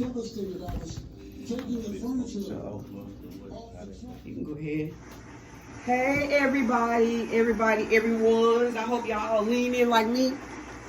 devastated. I was taking the furniture. You can go ahead. Hey, everybody, everyone. I hope y'all lean in like me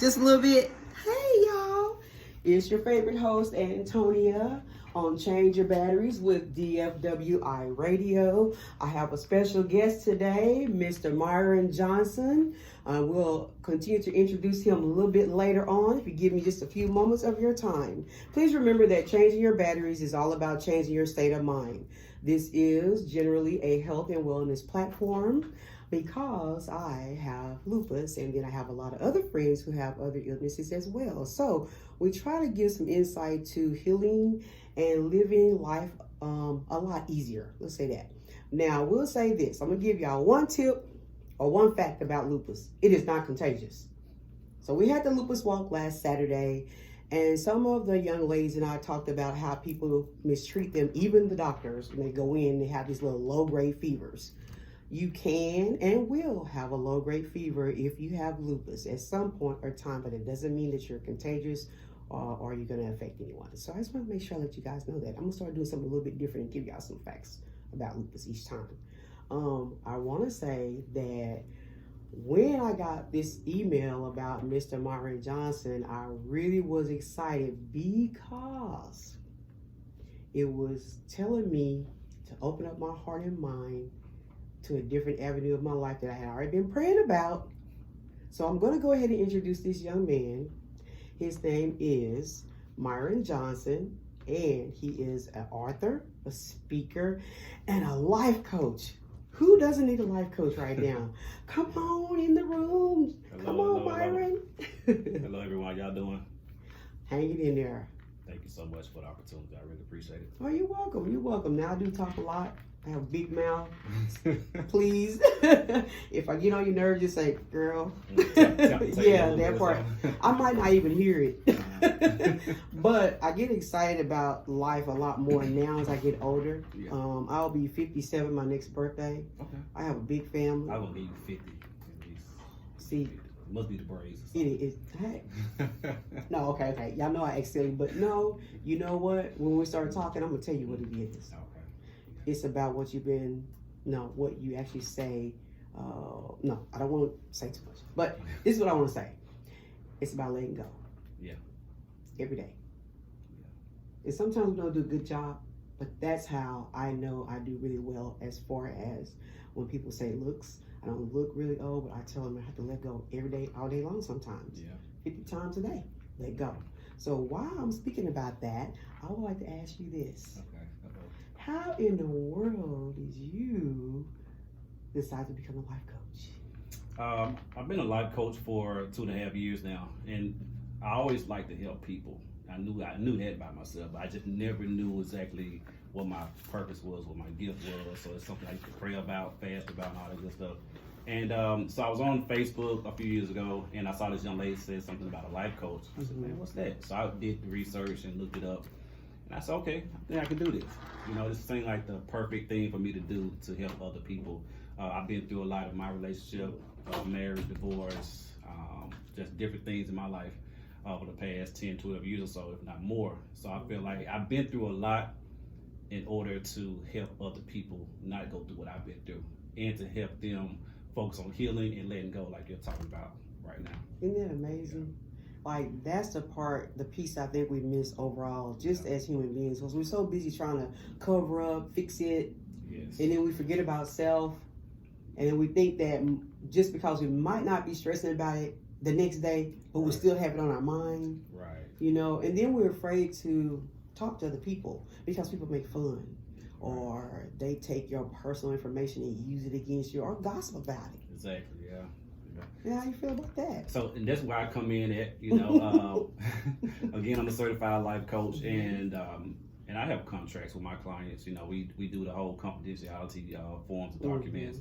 just a little bit. Hey, y'all. It's your favorite host, Antonia, on Change Your Batteries with DFWI Radio. I have a special guest today, Mr. Myron Johnson. We'll continue to introduce him a little bit later on if you give me just a few moments of your time. Please remember that changing your batteries is all about changing your state of mind. This is generally a health and wellness platform because I have lupus and then I have a lot of other friends who have other illnesses as well. So we try to give some insight to healing and living life a lot easier. Let's say that. Now, we'll say this. I'm going to give y'all one tip or one fact about lupus. It is not contagious. So we had the lupus walk last Saturday, and some of the young ladies and I talked about how people mistreat them, even the doctors, when they go in, they have these little low-grade fevers. You can and will have a low-grade fever if you have lupus at some point or time, but it doesn't mean that you're contagious or you're going to affect anyone. So I just want to make sure that you guys know that. I'm going to start doing something a little bit different and give y'all some facts about lupus each time. I want to say that when I got this email about Mr. Myron Johnson, I really was excited because it was telling me to open up my heart and mind to a different avenue of my life that I had already been praying about. So I'm going to go ahead and introduce this young man. His name is Myron Johnson, and he is an author, a speaker, and a life coach. Who doesn't need a life coach right now? Come on in the room. Come on, Myron. Hello, everyone. Y'all doing? Hang it in there. Thank you so much for the opportunity. I really appreciate it. Oh, you're welcome. You're welcome. Now, I do talk a lot. I have a big mouth. Please. If I get on your nerves, just say, girl. Yeah, that part. I might not even hear it. But I get excited about life a lot more now as I get older. Yeah. I'll be 57 my next birthday. Okay. I have a big family. I will give you 50 at least. See. It must be the braids. It is. Hey. No, okay. Y'all know I act silly, but no, you know what? When we start talking, I'm going to tell you what it is. Okay. It's about what what you actually say. No, I don't want to say too much, but this is what I want to say. It's about letting go. Yeah. Every day. Yeah. And sometimes we don't do a good job, but that's how I know I do really well as far as when people say looks. I don't look really old, but I tell them I have to let go every day, all day long sometimes. Yeah. 50 times a day, let go. So while I'm speaking about that, I would like to ask you this. Okay. How in the world did you decide to become a life coach? I've been a life coach for 2.5 years now, and I always like to help people. I knew that about myself, but I just never knew exactly what my purpose was, what my gift was. So it's something I used to pray about, fast about, and all that good stuff. And so I was on Facebook a few years ago, and I saw this young lady say something about a life coach. I said, man, what's that? So I did the research and looked it up. And I said, okay, I think I can do this. You know, this seemed like the perfect thing for me to do to help other people. I've been through a lot of my relationship, marriage, divorce, just different things in my life over the past 10, 12 years or so, if not more. So I feel like I've been through a lot in order to help other people not go through what I've been through and to help them focus on healing and letting go like you're talking about right now. Isn't that amazing? Like, that's the piece I think we miss overall, just as human beings, because we're so busy trying to cover up, fix it, Yes. and then we forget about self, and then we think that just because we might not be stressing about it the next day, but we still have it on our mind, Right. you know, and then we're afraid to talk to other people because people make fun, or they take your personal information and use it against you, or gossip about it. Exactly, yeah. Yeah, how you feel about that? So, and that's where I come in at, you know, again, I'm a certified life coach, and I have contracts with my clients. You know, we do the whole confidentiality forms and documents.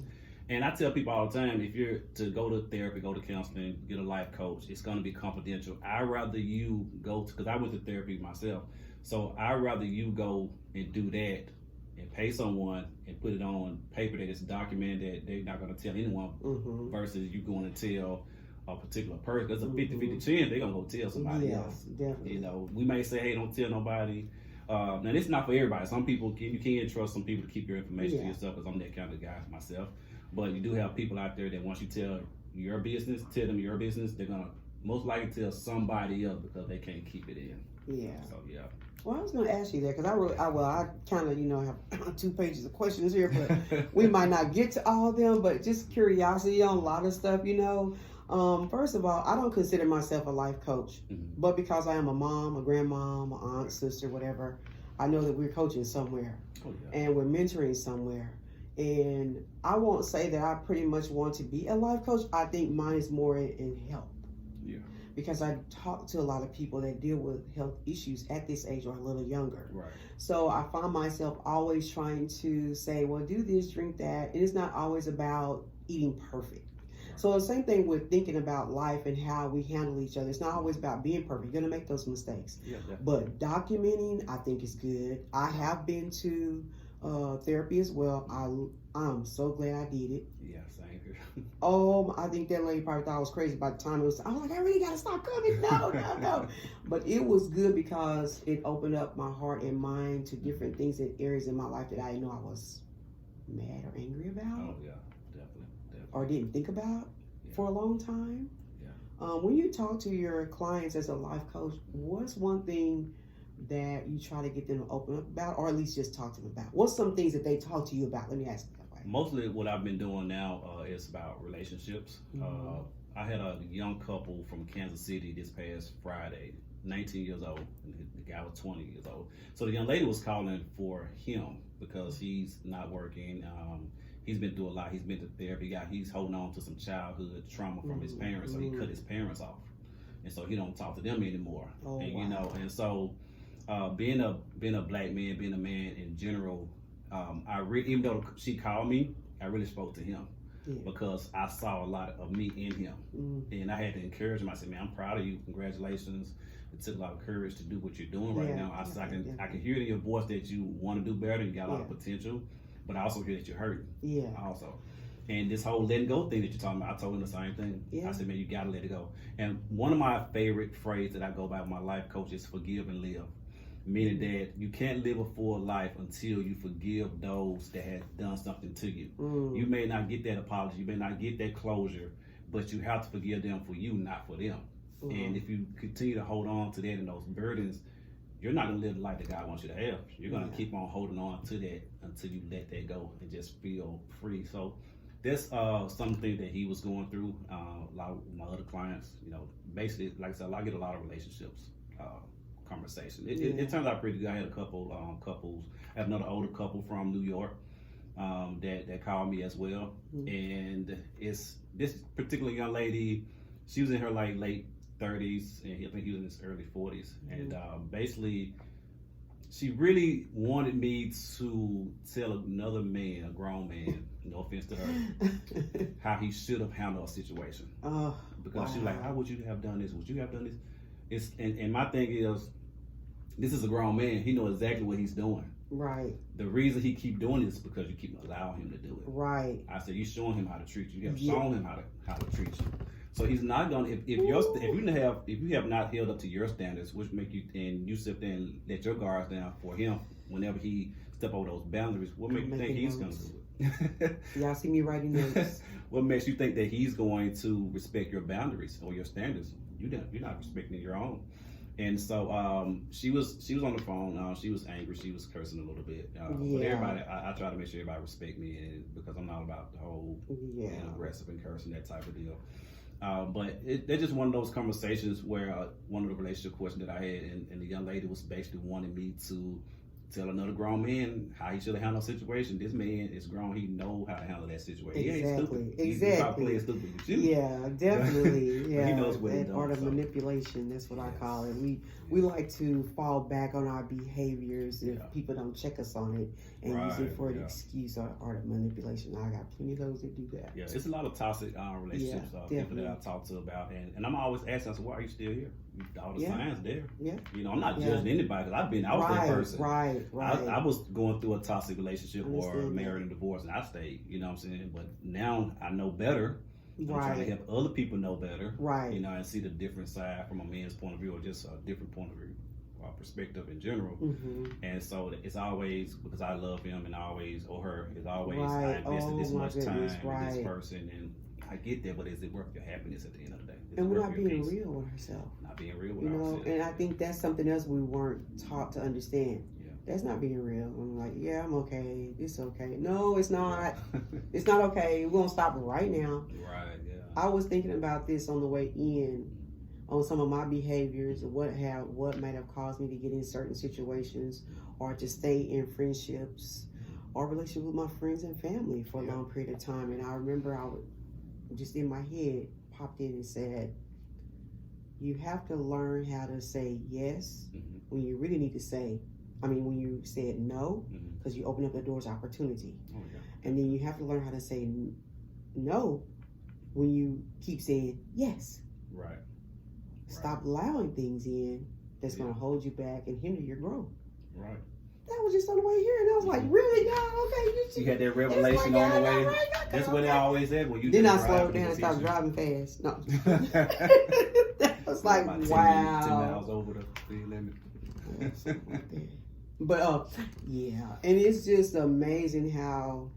And I tell people all the time, if you're to go to therapy, go to counseling, get a life coach, it's going to be confidential. I'd rather you go to, because I went to therapy myself, so I'd rather you go and do that and pay someone and put it on paper that it's documented that they're not going to tell anyone versus you going to tell a particular person. There's a 50-50 chance they're gonna go tell somebody else. Definitely. You know, we may say, hey, don't tell nobody. Now it's not for everybody. Some people you can trust some people to keep your information to yourself, because I'm that kind of guy myself. But you do have people out there that once you tell them your business, they're gonna most likely tell somebody else because they can't keep it in. Yeah. So yeah. Well, I was going to ask you that because I kind of, have 2 pages of questions here, but we might not get to all of them, but just curiosity on a lot of stuff, First of all, I don't consider myself a life coach, but because I am a mom, a grandmom, a aunt, sister, whatever, I know that we're coaching somewhere and we're mentoring somewhere. And I won't say that I pretty much want to be a life coach. I think mine is more in health. Yeah. Because I talk to a lot of people that deal with health issues at this age or a little younger. Right. So I find myself always trying to say, well, do this, drink that. And it's not always about eating perfect. Right. So the same thing with thinking about life and how we handle each other. It's not always about being perfect. You're going to make those mistakes. Yeah, but documenting, I think, is good. I have been to therapy as well. I'm so glad I did it. Yeah, same here. I think that lady probably thought I was crazy by the time I was like, I really gotta stop coming. No. But it was good because it opened up my heart and mind to different things and areas in my life that I didn't know I was mad or angry about. Oh yeah, definitely. Or didn't think about for a long time. Yeah. When you talk to your clients as a life coach, what's one thing that you try to get them to open up about, or at least just talk to them about? What's some things that they talk to you about? Let me ask you that way. Mostly what I've been doing now is about relationships. I had a young couple from Kansas City this past Friday, 19 years old, and the guy was 20 years old. So the young lady was calling for him because he's not working. He's been through a lot. He's been to therapy. He's holding on to some childhood trauma from his parents, so he cut his parents off. And so he don't talk to them anymore. And so being a black man, being a man in general, even though she called me, I really spoke to him because I saw a lot of me in him, and I had to encourage him. I said, "Man, I'm proud of you. Congratulations. It took a lot of courage to do what you're doing right now." I said, I can hear it in your voice that you want to do better. You got a lot of potential, but I also hear that you're hurting. Yeah. Also. And this whole letting go thing that you're talking about, I told him the same thing. Yeah. I said, man, you got to let it go. And one of my favorite phrases that I go by with my life coach is forgive and live. Meaning that you can't live a full life until you forgive those that have done something to you. You may not get that apology, you may not get that closure, but you have to forgive them for you, not for them. And if you continue to hold on to that and those burdens, you're not going to live the life that God wants you to have. You're going to keep on holding on to that until you let that go and just feel free. So that's something that he was going through. A lot of my other clients, basically, like I said, I get a lot of relationships conversation. It turns out pretty good. I had a couple couples. I have another older couple from New York that called me as well. And it's this particular young lady. She was in her late 30s, and I think he was in his early 40s. And basically, she really wanted me to tell another man, a grown man, no offense to her, how he should have handled a situation. Because she was like, how would you have done this? Would you have done this? And my thing is, this is a grown man. He knows exactly what he's doing. Right. The reason he keep doing this is because you keep allowing him to do it. Right. I said, you showing him how to treat you. You have shown him how to treat you. So he's not gonna if you have not held up to your standards, which make you and you sit there and let your guards down for him whenever he step over those boundaries, what makes you think he's gonna do it? Y'all see me writing notes. What makes you think that he's going to respect your boundaries or your standards? You're not respecting your own. And so she was on the phone. She was angry. She was cursing a little bit. But everybody, I try to make sure everybody respect me, and because I'm not about the whole being aggressive and cursing, that type of deal. But they're just one of those conversations where one of the relationship questions that I had, and the young lady was basically wanting me to tell another grown man how he should have handled a situation. This man is grown. He know how to handle that situation. Exactly. He ain't stupid. He's probably playing stupid with you. Yeah, definitely. Yeah. He knows what he's doing. Art of manipulation, that's what I call it. We like to fall back on our behaviors if people don't check us on it and use it for an excuse or art of manipulation. I got plenty of those that do that. Yeah, it's a lot of toxic relationships, people that I talk to about. And I'm always asking, so why are you still here? All the signs there. Yeah. I'm not judging anybody because I was that person. Right. I was going through a toxic relationship or married and divorced, and I stayed. You know what I'm saying? But now I know better, I'm Right. trying to help other people know better. Right. You know, and see the different side from a man's point of view, or just a different point of view, perspective in general. And so it's always, because I love him and always, or her, is always, I invested this much time in this person, and I get that, but is it worth your happiness at the end of the day? And we're not being real with ourselves. Not being real with ourselves. And I think that's something else we weren't taught to understand. Yeah. That's not being real. I'm like, yeah, I'm okay. It's okay. No, it's not. It's not okay. We're going to stop right now. Right, yeah. I was thinking about this on the way in, on some of my behaviors, and what might have caused me to get in certain situations or to stay in friendships or relationships with my friends and family for a long period of time. And I remember I would just in my head popped in and said, you have to learn how to say yes when you really need to say, when you said no, because you open up the door's opportunity. Oh, yeah. And then you have to learn how to say no when you keep saying yes. Right. Stop allowing things in that's going to hold you back and hinder your growth. Right. That was just on the way here, and I was like, really, God? Okay, you had that revelation on the way. That's what it always is when you. Then I slowed down and stopped driving fast. No. That was like, about 10 wow. miles over the speed limit. But yeah, and it's just amazing how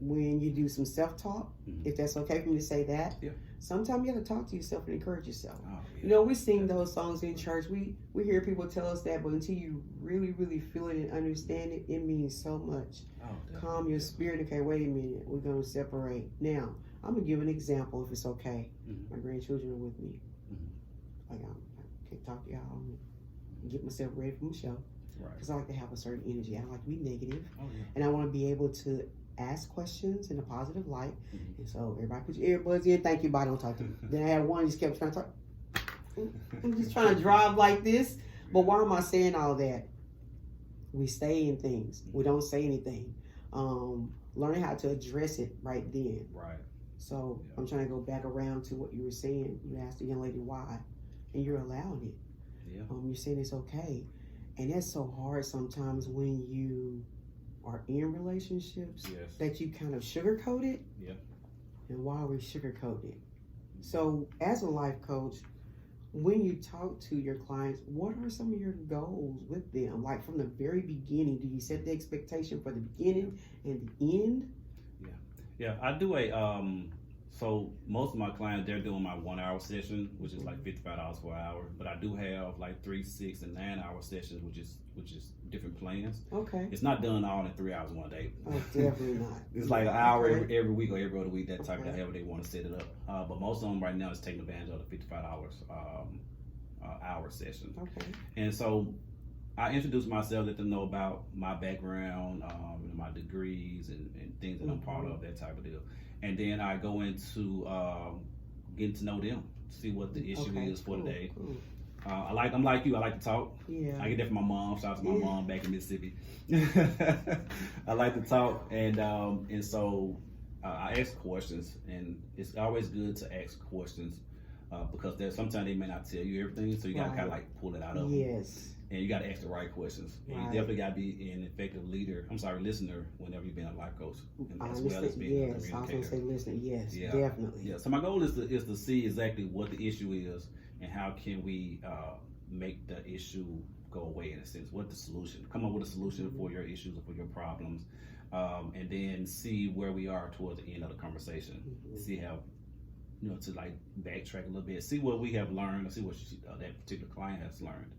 when you do some self-talk, if that's okay for me to say that, sometimes you have to talk to yourself and encourage yourself. Oh, yeah. You know, we sing those songs in church. We hear people tell us that, but until you really, really feel it and understand it, it means so much. Oh, calm your spirit. Okay, wait a minute. We're going to separate. Now, I'm going to give an example if it's okay. My grandchildren are with me. Like, I can't talk to y'all and get myself ready for my show. Because I like to have a certain energy. I don't like to be negative. Oh, yeah. And I want to be able to ask questions in a positive light. And so everybody put your earbuds in. Thank you, bye, don't talk to me. Then I had one just kept trying to talk. I'm just trying to drive like this. But why am I saying all that? We stay in things. We don't say anything. Learning how to address it right then. Right. So I'm trying to go back around to what you were saying. You asked the young lady why, and you're allowing it. Yeah. You're saying it's okay. And that's so hard sometimes when you are in relationships that you kind of sugarcoat it. Yeah. And why are we sugarcoating it? So as a life coach, when you talk to your clients, what are some of your goals with them? Like from the very beginning, do you set the expectation for the beginning and the end? Yeah, I do so most of my clients, they're doing my 1 hour session, which is like $55 for an hour. But I do have like 3, 6, and 9 hour sessions, which is different plans. Okay. It's not done all in 3 hours one day. Oh, definitely not. It's like an hour every week or every other week, that type of however they want to set it up. But most of them right now is taking advantage of the $55 hour session. Okay. And so I introduce myself, let them know about my background, my degrees and things that I'm part of, that type of deal. And then I go into getting to know them, see what the issue is for the day. Cool. I'm like you. I like to talk. Yeah. I get that from my mom. Shout out to my mom back in Mississippi. I like to talk, and so I ask questions, and it's always good to ask questions because sometimes they may not tell you everything, so you gotta kind of like pull it out of them. Yes. And you gotta ask the right questions. And you definitely gotta be an effective listener whenever you've been a life coach, as well as being a communicator. I was gonna say listener. Yes, definitely. Yeah. So my goal is to see exactly what the issue is and how can we make the issue go away in a sense. What the solution? Come up with a solution for your issues or for your problems, and then see where we are towards the end of the conversation. See how. To like backtrack a little bit, see what we have learned, or see what that particular client has learned,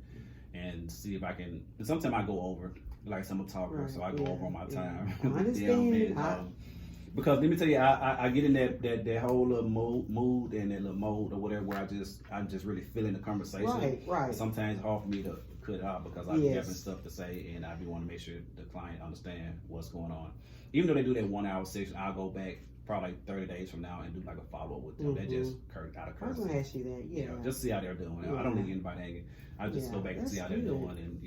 and see if I can. And sometimes I go over, like I'm a talker, so I go over on my time. I understand. Because let me tell you, I get in that whole little mood and that little mode or whatever, where I'm just really feeling the conversation. Right. Sometimes it's hard for me to cut it out because I be having stuff to say, and I be wanting to make sure the client understand what's going on. Even though they do that 1 hour session, I'll go back probably 30 days from now and do like a follow-up with them. That just out of courtesy. I was going to ask you that, yeah. Just see how they're doing. I don't leave anybody hanging. I just go back and see how they're doing and,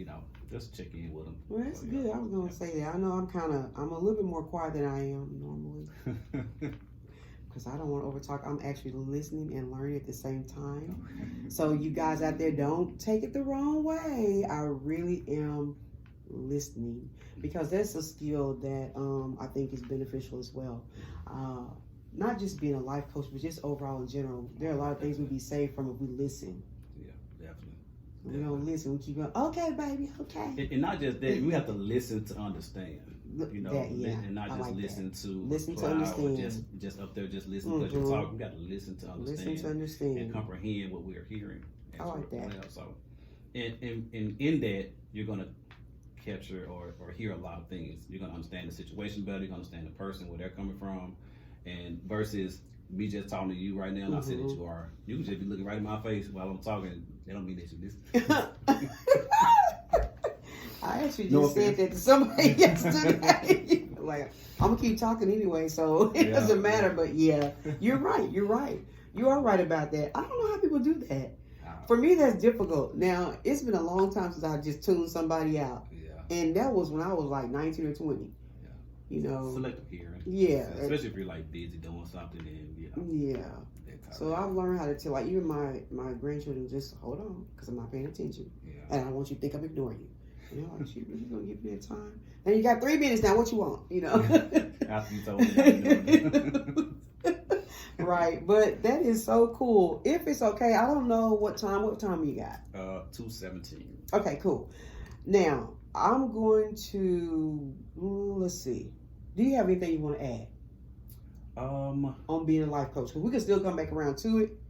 just check in with them. Well, that's good. I was going to say that. I know I'm a little bit more quiet than I am normally. Because I don't want to overtalk. I'm actually listening and learning at the same time. So you guys out there, don't take it the wrong way. I really am listening, because that's a skill that I think is beneficial as well. not just being a life coach, but just overall in general, there are a lot of things we be saved from if we listen. Yeah, definitely. We don't listen. We keep going, okay, baby, okay. And not just that, we have to listen to understand. You know, That, yeah, and not I just like listen that. to Listen to reply or understand. just up there just listen because you're talking. We got to listen to understand. Listen to understand. And comprehend what we are hearing. I like that. Well. So, and in that, you're gonna capture or hear a lot of things. You're gonna understand the situation better. You're gonna understand the person, where they're coming from, and versus me just talking to you right now. And I say that you are. You can just be looking right in my face while I'm talking. That don't mean that you listen. I actually just said that to somebody yesterday. Like, I'm gonna keep talking anyway, so it doesn't matter. But yeah, you're right. You're right. You are right about that. I don't know how people do that. For me, that's difficult. Now, it's been a long time since I just tuned somebody out. Yeah. And that was when I was like 19 or 20. Yeah. You know. Selective hearing. Yeah. Especially if you're like busy doing something and, you know. Yeah. So I've learned how to tell, like, even my grandchildren, just hold on, because I'm not paying attention. Yeah. And I don't want you to think I'm ignoring you. You know, like, she really gonna give me that time? And you got 3 minutes now, what you want? You know? After you told me. Right, but that is so cool. If it's okay, I don't know what time you got? 2:17. Okay, cool. Now, I'm going to, let's see. Do you have anything you want to add? On being a life coach? Because we can still come back around to it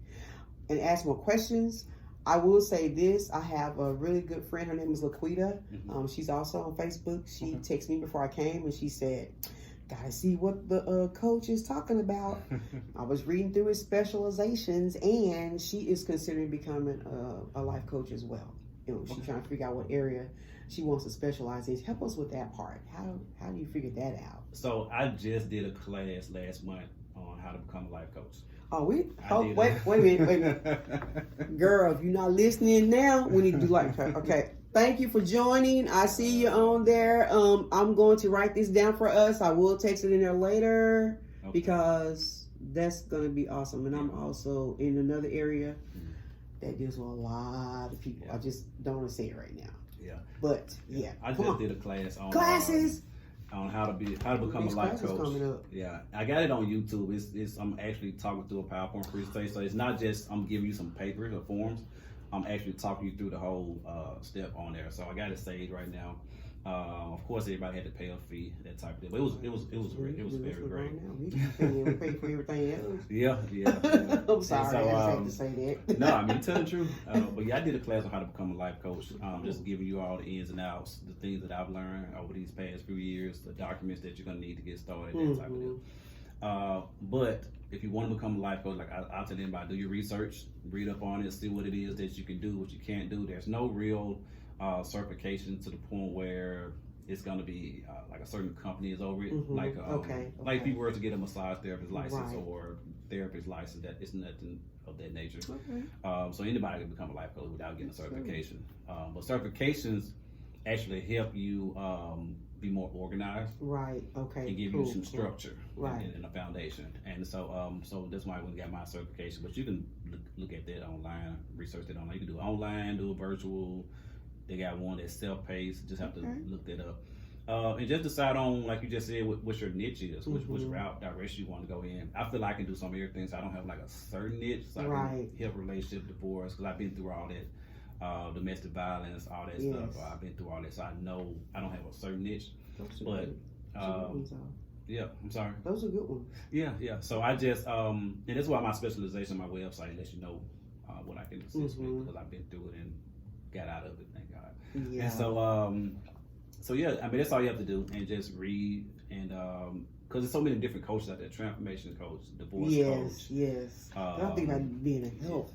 and ask more questions. I will say this. I have a really good friend. Her name is Laquita. Mm-hmm. She's also on Facebook. She texted me before I came and she said, gotta see what the coach is talking about. I was reading through his specializations and she is considering becoming a life coach as well. You know, she's trying to figure out what area she wants to specialize in. Help us with that part. How do you figure that out? So I just did a class last month on how to become a life coach. Oh, wait a minute. Girl, if you're not listening now, we need to do life coach. Okay. Thank you for joining. I see you on there. I'm going to write this down for us. I will text it in there later because that's going to be awesome. And I'm also in another area that deals with a lot of people. I just don't want to say it right now. Yeah. But yeah. I just did a class on classes. On how to become a life coach. Yeah, I got it on YouTube. It's I'm actually talking through a PowerPoint presentation, so it's not just I'm giving you some papers or forms. I'm actually talking you through the whole step on there. So I got it saved right now. Of course, everybody had to pay a fee, that type of thing. But it was great. It was very great. We pay for everything else. Yeah. I'm sorry, I had to say that. No, I mean, tell the truth. But yeah, I did a class on how to become a life coach. Just giving you all the ins and outs, the things that I've learned over these past few years, the documents that you're gonna need to get started, that type of deal. But if you want to become a life coach, like I'll tell anybody, do your research, read up on it, see what it is that you can do, what you can't do. There's no real certification to the point where it's going to be like a certain company is over it. Like like if you were to get a massage therapist license or therapist license, that it's nothing of that nature. So anybody can become a life coach without getting a certification. But certifications actually help you be more organized, and give you some structure, and a foundation. And so so that's why I went and got my certification. But you can look at that online, research that online. You can do it online, do it virtual. They got one that's self-paced. Just have to look that up. And just decide on, like you just said, what your niche is, which route, direction you want to go in. I feel like I can do some of everything, so I don't have like a certain niche. So I can help relationship, divorce, because I've been through all that, domestic violence, all that stuff. I've been through all that, so I know I don't have a certain niche. But yeah, I'm sorry. Those are good ones. Yeah. So I just and that's why my specialization on my website lets you know what I can assist with, because I've been through it and got out of it, thank God. Yeah. And so yeah, I mean that's all you have to do, and just read, and because there's so many different coaches out there: transformation coach, divorce coach. Yes. I'm thinking about being a health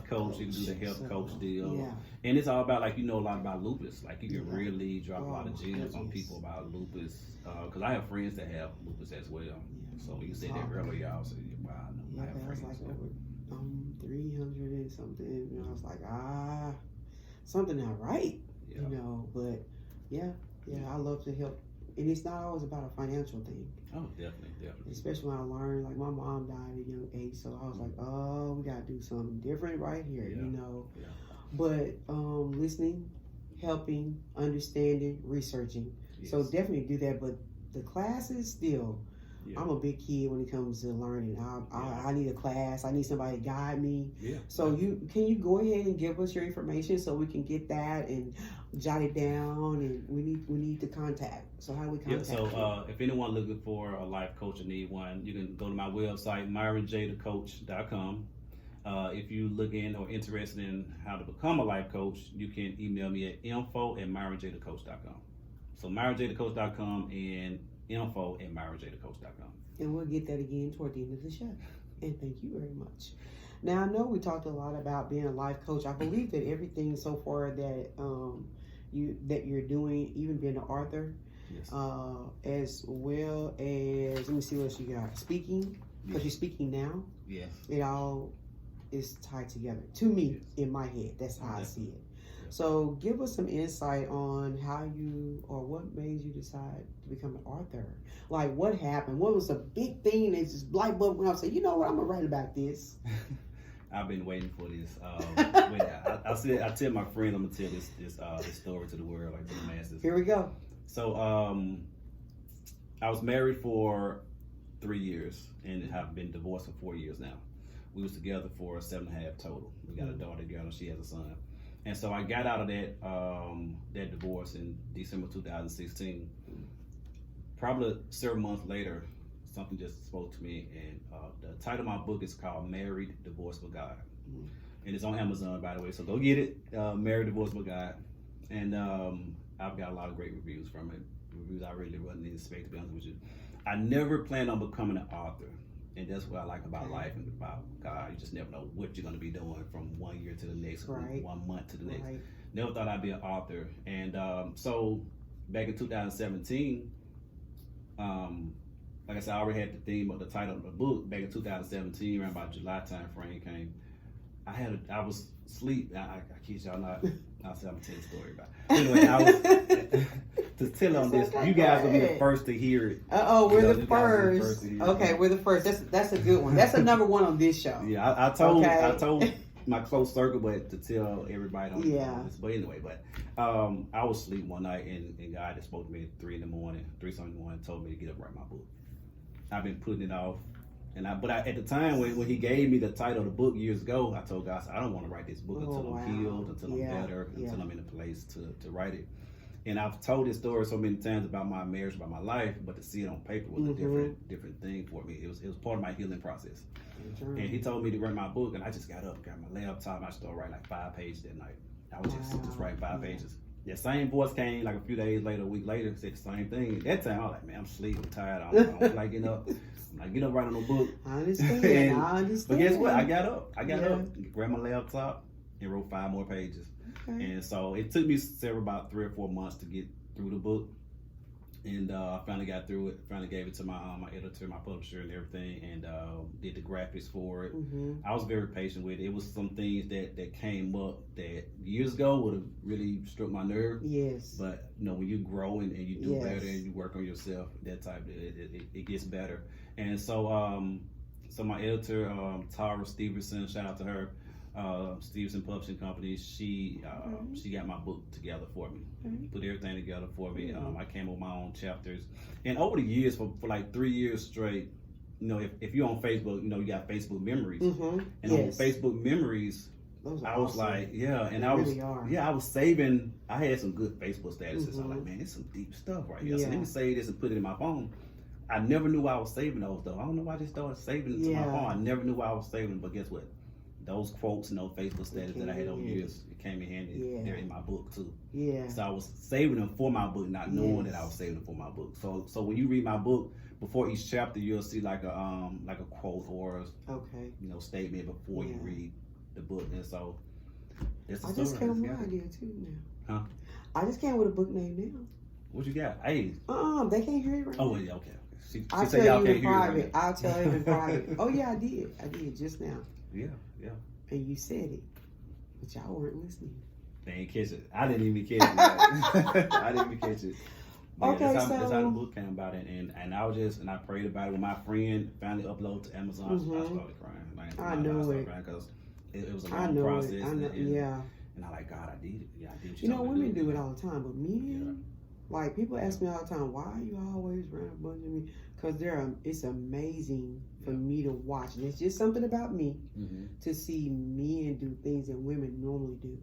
coach. You can do the health coach deal. Yeah. And it's all about, like, you know a lot about lupus. Like you can really drop a lot of gems on people about lupus. Because I have friends that have lupus as well. So when you said that earlier, I was saying, wow, I have friends. Like over 300 and something, and I was like, something not right, you know. But yeah, I love to help, and it's not always about a financial thing. Oh, definitely. Especially when I learned, like, my mom died at a young age, so I was like, we gotta do something different right here, you know. Yeah. But listening, helping, understanding, researching. Yes. So definitely do that. But the classes still, Yeah. I'm a big kid when it comes to learning. I need a class. I need somebody to guide me. Yeah. So can you go ahead and give us your information so we can get that and jot it down, and we need to contact. So how do we contact? Yeah. So if anyone looking for a life coach or need one, you can go to my website, myronjthecoach.com. If you looking or interested in how to become a life coach, you can email me at info@myronjthecoach.com. So myronjthecoach.com and info@myronjthecoach.com. And we'll get that again toward the end of the show. And thank you very much. Now, I know we talked a lot about being a life coach. I believe that everything so far that you're doing, even being an author, Yes. as well as, let me see what else you got. Speaking, because you're speaking now. Yes. It all is tied together. To me, Yes. in my head, that's how I see it. Yes. So give us some insight on how you, or what made you decide to become an author. Like, what happened? What was a big thing that just light bulb went off? Say, you know what, I'm gonna write about this. I've been waiting for this. I tell my friends I'm gonna tell this story to the world, like to the masses. Here we go. So I was married for 3 years and have been divorced for 4 years now. We was together for 7.5 total. We got a daughter together. She has a son. And so I got out of that divorce in December 2016. Probably several months later, something just spoke to me, and the title of my book is called Married, Divorced with God. Mm-hmm. And it's on Amazon, by the way, so go get it. Married, Divorced with God. And I've got a lot of great reviews from it. Reviews I really wasn't expecting, to be honest with you. I never planned on becoming an author. And that's what I like about life and about God. You just never know what you're going to be doing from 1 year to the next, Right. 1 month to the next. Right. Never thought I'd be an author. And so back in 2017, like I said, I already had the theme of the title of the book. Back in 2017, around about July time frame came. I was asleep. I kid y'all not. I'll tell the story about it. Anyway, I was to tell on this. Okay, You guys go will be the ahead. first to hear it. We're the You guys will be first. to hear it. Okay, we're the first. That's a good one. That's a number one on this show. Yeah, I told Okay. my close circle, but to tell everybody on Yeah. this. But anyway, I was asleep one night and God just spoke to me at 3 something in the morning, told me to get up and write my book. I've been putting it off. But at the time when he gave me the title of the book years ago, I told God, I don't want to write this book until wow. I'm healed, until I'm better, Yeah. until I'm in a place to write it. And I've told this story so many times about my marriage, about my life, but to see it on paper was a different thing for me. It was part of my healing process. Mm-hmm. And he told me to write my book, and I just got up, got my laptop, and I started writing like 5 pages that night. I was just writing 5 pages. That same voice came like a few days later, a week later, said the same thing. At that time, I was like, man, I'm sleeping, I'm tired, I don't like getting up. I'm like, get up, writing no book. I understand. I understand. But guess what? I got up, grabbed my laptop, and wrote 5 more pages. Okay. And so it took me about 3 or 4 months to get through the book. And I finally got through it. Finally gave it to my editor, my publisher, and everything, and did the graphics for it. Mm-hmm. I was very patient with it. It was some things that came up that years ago would have really struck my nerve. Yes. But when you grow and you do Yes. better and you work on yourself, that type, it gets better. And so, so my editor, Tara Stevenson, shout out to her. Stevenson Publishing Company, she got my book together for me, put everything together for me. I came with my own chapters, and over the years, for like 3 years straight, if you're on Facebook, you got Facebook memories, and on Facebook memories, I was like, I was saving. I had some good Facebook statuses. I'm like, man, it's some deep stuff right here. So let me save this and put it in my phone. I never knew I was saving those though. I don't know why I just started saving it to my phone. I never knew why I was saving, but guess what? Those quotes and those Facebook status that I had over years, it came in handy. They're in my book too. Yeah. So I was saving them for my book, not knowing that I was saving them for my book. So when you read my book, before each chapter, you'll see like a quote or statement before you read the book. And so that's the story. I just came with my idea too now. Huh? I just came with a book name now. What you got? Hey. They can't hear it right now. Oh yeah, okay. I'll tell you in private. I'll tell you in private. Oh yeah, I did just now. Yeah. And you said it, but y'all weren't listening. They ain't catch it. I didn't even catch it. I didn't even catch it. But that's how the book came about, and I was and I prayed about it when my friend finally uploaded to Amazon. I started crying. I know it because it was a long process. And I'm like, God, I did it. Yeah, I did. Women do it all the time, but men, Like, people ask me all the time, why are you always around a bunch of me? Because it's amazing for me to watch. And it's just something about me to see men do things that women normally do.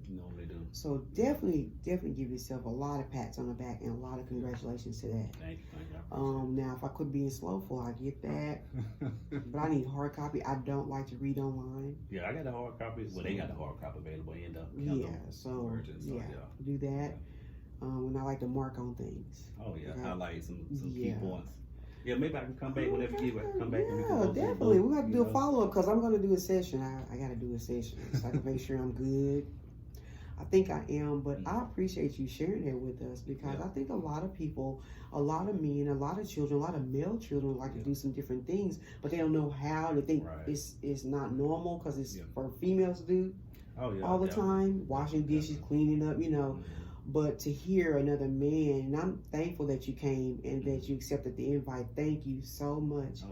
So definitely give yourself a lot of pats on the back and a lot of congratulations to that. Thank you. Now, if I quit being slowful, I get that. But I need hard copy. I don't like to read online. Yeah, I got the hard copy. Well, they got the hard copy available in the do that. And I like to mark on things. Oh yeah, highlight some key points. Yeah, maybe I can come back whenever you come back. And we can go definitely. We got to do a follow up because I'm going to do a session. I got to do a session so I can make sure I'm good. I think I am, but I appreciate you sharing that with us because I think a lot of people, a lot of men, a lot of children, a lot of male children like to do some different things, but they don't know how. They think it's not normal because it's for females to do all the time, washing dishes, cleaning up, you know. But to hear another man, and I'm thankful that you came and that you accepted the invite. Thank you so much.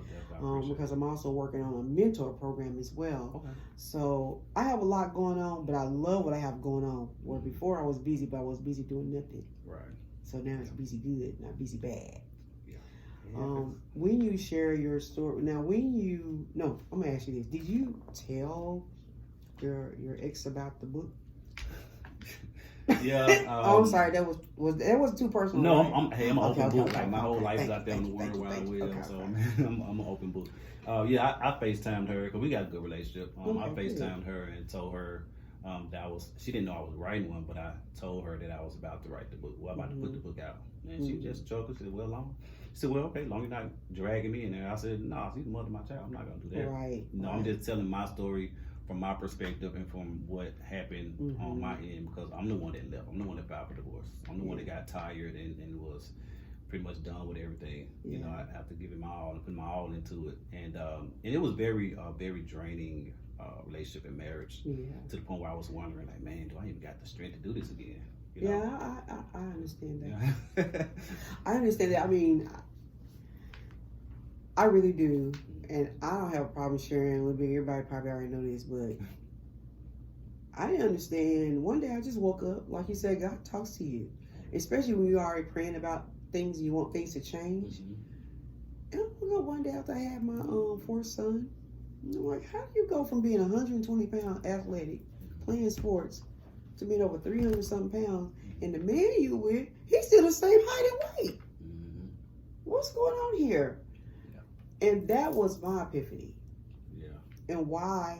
Because I'm also working on a mentor program as well. So I have a lot going on, but I love what I have going on. Where before I was busy, but I was busy doing nothing. So now it's busy good, not busy bad. When you share your story, now I'm gonna ask you this: did you tell your ex about the book? I'm sorry. That was too personal. No, right? I'm an open book. Like my whole life is out there in the world where I will. So I'm an open book. I FaceTimed her because we got a good relationship. I FaceTimed her and told her she didn't know I was writing one, but I told her that I was about to write the book. Well, I'm about to put the book out, and she just joked. She said, "Well, She said, "Well, okay, long as you're not dragging me in there." I said, "No, she's the mother of my child. I'm not gonna do that." I'm just telling my story from my perspective and from what happened on my end because I'm the one that left. I'm the one that filed for divorce. I'm the one that got tired and was pretty much done with everything. You know, I have to give it my all and put my all into it. And it was very draining relationship and marriage to the point where I was wondering, like, man, do I even got the strength to do this again? You know? I understand that. I understand that. I mean, I really do. And I don't have a problem sharing a little bit. Everybody probably already know this, but I didn't understand. One day I just woke up, like you said, God talks to you. Especially when you're already praying about things, you want things to change. And I woke up one day after I had my fourth son. And I'm like, how do you go from being 120 pound athletic, playing sports, to being over 300 something pounds, and the man you with, he's still the same height and weight? What's going on here? And that was my epiphany. And why?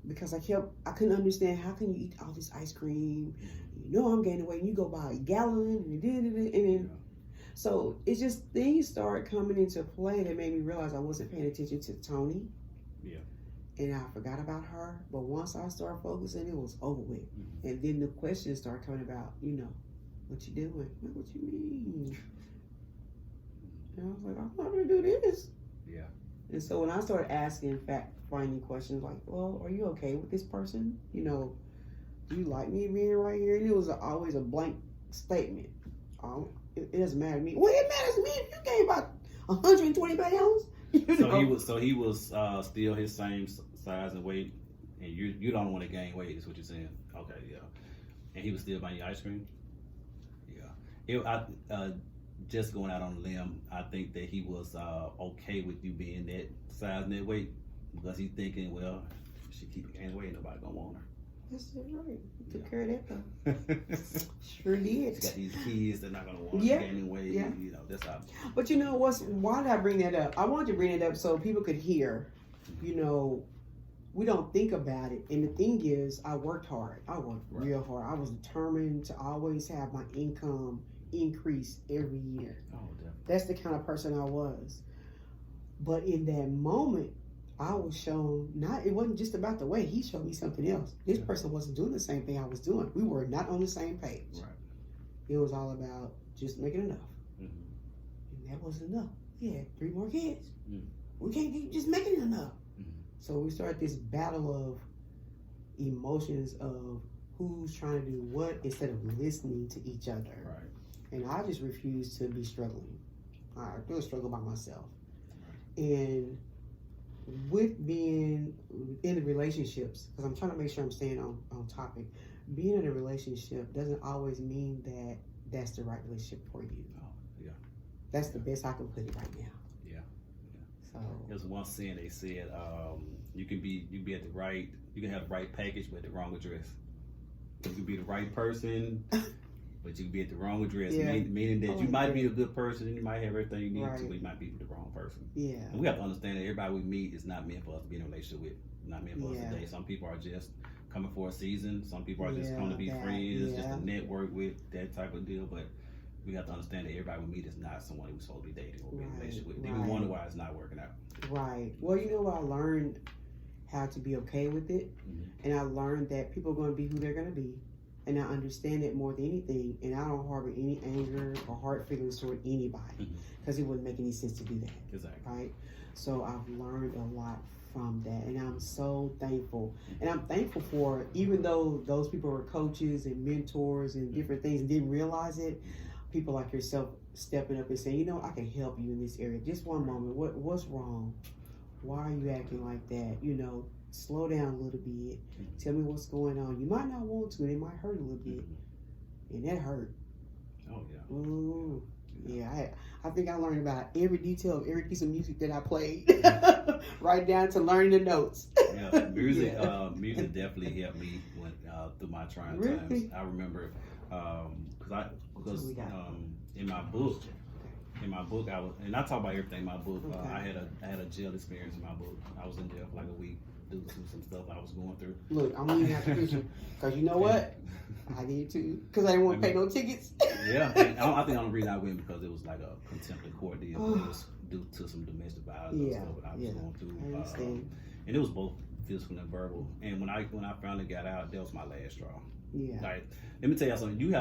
Because I couldn't understand, how can you eat all this ice cream? You know I'm gaining weight, and you go buy a gallon, and then so it's just things started coming into play that made me realize I wasn't paying attention to Tony. And I forgot about her. But once I started focusing, it was over with. And then the questions started coming about, you know, what you doing? Like, what you mean? And I was like, I'm not gonna do this. And so when I started asking finding questions like, well, are you okay with this person? You know, do you like me being right here? And it was always a blank statement. It doesn't matter to me. Well, it matters to me if you gain about 120 pounds. So he was still his same size and weight, and you don't want to gain weight, is what you're saying? Okay, And he was still buying you ice cream? Just going out on a limb, I think that he was okay with you being that size and that weight because he's thinking, well, if she keep gaining weight, nobody gonna want her. That's right. He took care of that though. Sure did. She's got these kids, they're not gonna want her gaining weight. You know, that's how. But you know why did I bring that up? I wanted to bring it up so people could hear, you know, we don't think about it. And the thing is, I worked hard. I worked real hard. I was determined to always have my income increase every year. That's the kind of person I was. But in that moment, I was shown, it wasn't just about the weight. He showed me something else. This person wasn't doing the same thing I was doing. We were not on the same page. It was all about just making enough. And that wasn't enough. We had 3 more kids. We can't keep just making enough. So we started this battle of emotions of who's trying to do what instead of listening to each other. And I just refused to be struggling. I do struggle by myself. And with being in the relationships, because I'm trying to make sure I'm staying on topic, being in a relationship doesn't always mean that that's the right relationship for you. Oh, yeah. That's the best I can put it right now. Yeah. So There's one saying they said, you can have the right package but the wrong address. You can be the right person, but you can be at the wrong address. Yeah. Meaning that you might be a good person and you might have everything you need to, but you might be the wrong person. yeah, And we have to understand that everybody we meet is not meant for us to be in a relationship with. Not meant for us Yeah. today. Some people are just coming for a season. Some people are just Yeah, coming to be that, friends, just yeah. to network with, that type of deal. But we have to understand that everybody we meet is not someone we're supposed to be dating or be in a Right, relationship with. Then we right. wonder why it's not working out. right. Well, you know, I learned how to be okay with it, Mm-hmm. and I learned that people are going to be who they're going to be, and I understand it more than anything. And I don't harbor any anger or hard feelings toward anybody because it wouldn't make any sense to do that. Exactly. Right? So I've learned a lot from that, and I'm so thankful. And I'm thankful for, even though those people were coaches and mentors and different things and didn't realize it, people like yourself stepping up and saying, you know, I can help you in this area. Just one moment. What's wrong? Why are you acting like that? You know, slow down a little bit. Tell me what's going on. You might not want to, and it might hurt a little bit, and that hurt. Oh yeah. Ooh. Yeah, I think I learned about every detail of every piece of music that I played, right down to learning the notes. Yeah, music. Music definitely helped me when through my trying Really? times. I remember because in my book, I was, and I talk about everything in my book. Okay. I had a jail experience in my book. I was in jail for like a week due to some stuff I was going through. Look, I'm leaving out the picture because you know what? I need to, because I didn't want to pay no tickets. Yeah, and I think the only reason I went because it was like a contempt of court deal. It was due to some domestic violence and Yeah, stuff that I was going through. I understand. And it was both physical and verbal. And when I finally got out, that was my last straw. Yeah. Like, let me tell you something. You have